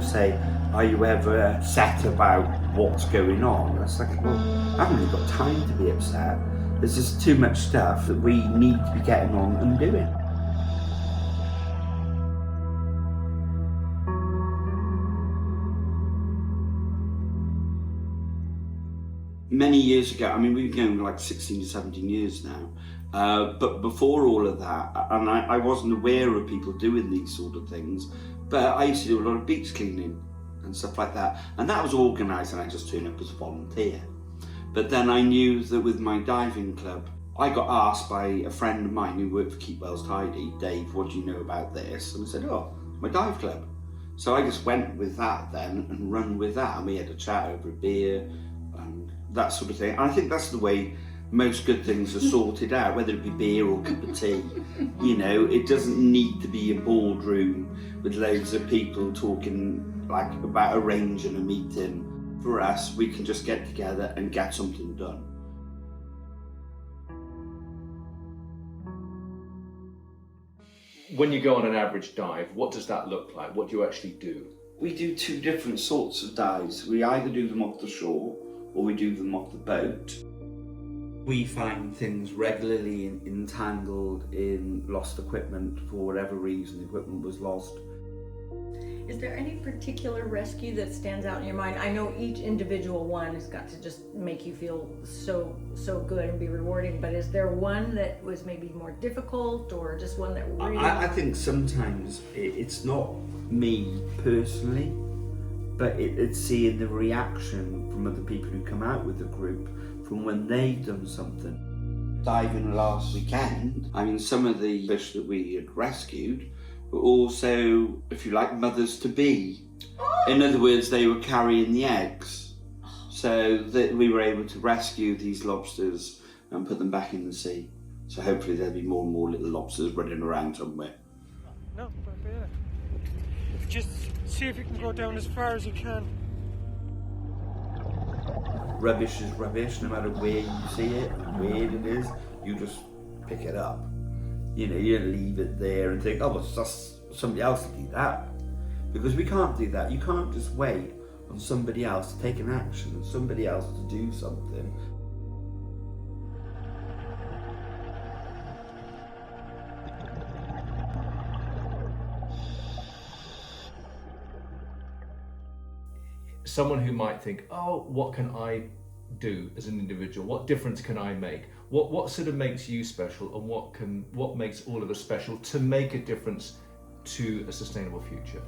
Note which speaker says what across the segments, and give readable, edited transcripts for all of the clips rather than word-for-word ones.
Speaker 1: say, are you ever upset about what's going on? It's like, well, I haven't really got time to be upset. There's just too much stuff that we need to be getting on and doing. Many years ago, I mean, we've been going like 16 to 17 years now, but before all of that, and I wasn't aware of people doing these sort of things, but I used to do a lot of beach cleaning and stuff like that, and that was organised and I just turned up as a volunteer. But then I knew that with my diving club, I got asked by a friend of mine who worked for Keep Wells Tidy, Dave, what do you know about this? And I said, oh, my dive club. So I just went with that then and run with that, and we had a chat over a beer and that sort of thing. And I think that's the way most good things are sorted out, whether it be beer or cup of tea. You know, it doesn't need to be a boardroom with loads of people talking like about arranging a meeting. For us, we can just get together and get something done.
Speaker 2: When you go on an average dive, what does that look like? What do you actually do?
Speaker 1: We do two different sorts of dives. We either do them off the shore or we do them off the boat. We find things regularly entangled in lost equipment for whatever reason the equipment was lost.
Speaker 3: Is there any particular rescue that stands out in your mind? I know each individual one has got to just make you feel so good and be rewarding, but is there one that was maybe more difficult, or just one that really...
Speaker 1: I think sometimes it's not me personally, but it's seeing the reaction from other people who come out with the group from when they've done something. Diving last weekend, I mean, some of the fish that we had rescued were also, if you like, mothers-to-be. In other words, they were carrying the eggs. So that we were able to rescue these lobsters and put them back in the sea. So hopefully there'll be more and more little lobsters running around somewhere.
Speaker 4: No, but yeah. Just see if you can go down as far as you can.
Speaker 1: Rubbish is rubbish, no matter where you see it and where it is, you just pick it up. You know, you don't leave it there and think, oh, well, that's somebody else to do that. Because we can't do that. You can't just wait on somebody else to take an action and somebody else to do something.
Speaker 2: Someone who might think, oh, what can I do as an individual? What difference can I make? What sort of makes you special, and what makes all of us special to make a difference to a sustainable future?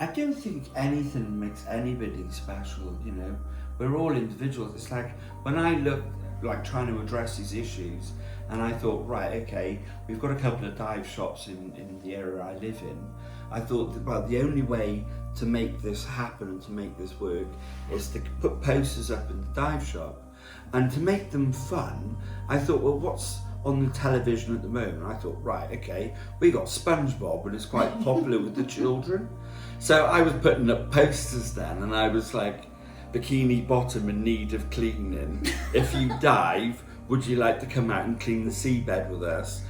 Speaker 1: I don't think anything makes anybody special, you know. We're all individuals. It's like when I look like trying to address these issues, and I thought, right, okay, we've got a couple of dive shops in the area I live in. I thought that, well, the only way to make this happen and to make this work is to put posters up in the dive shop. And to make them fun, I thought, well, what's on the television at the moment? I thought, right, okay, we got SpongeBob and it's quite popular with the children. So I was putting up posters then, and I was like, bikini bottom in need of cleaning. If you dive, would you like to come out and clean the seabed with us?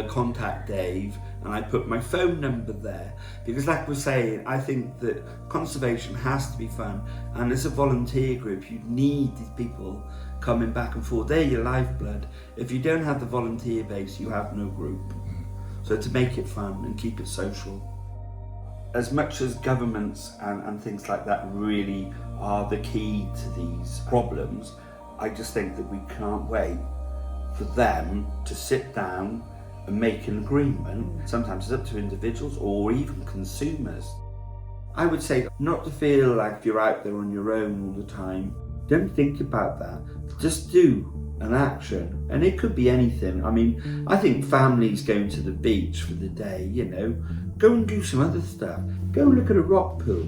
Speaker 1: Contact Dave. And I put my phone number there, because like we're saying, I think that conservation has to be fun, and as a volunteer group you need these people coming back and forth. They're your lifeblood. If you don't have the volunteer base, you have no group. So to make it fun and keep it social. As much as governments and things like that really are the key to these problems, I just think that we can't wait for them to sit down and make an agreement. Sometimes it's up to individuals or even consumers. I would say not to feel like you're out there on your own all the time. Don't think about that. Just do an action, and it could be anything. I mean, I think families going to the beach for the day, you know, go and do some other stuff. Go look at a rock pool.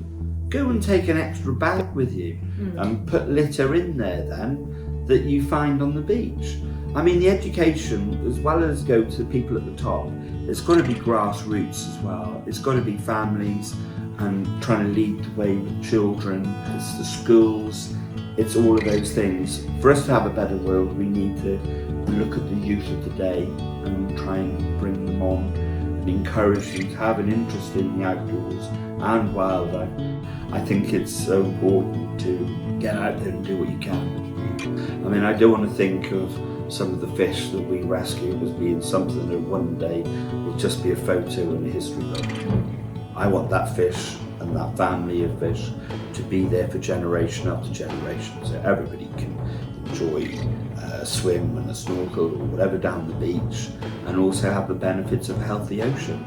Speaker 1: Go and take an extra bag with you and put litter in there then that you find on the beach. I mean, the education, as well as go to the people at the top, it's got to be grassroots as well. It's got to be families and trying to lead the way with children. It's the schools. It's all of those things. For us to have a better world, we need to look at the youth of the day and try and bring them on encourage them to have an interest in the outdoors and wildlife. I think it's so important to get out there and do what you can. I mean, I don't want to think of some of the fish that we rescue as being something that one day will just be a photo in a history book. I want that fish and that family of fish to be there for generation after generation, so everybody can enjoy a swim and a snorkel or whatever down the beach, and also have the benefits of a healthy ocean.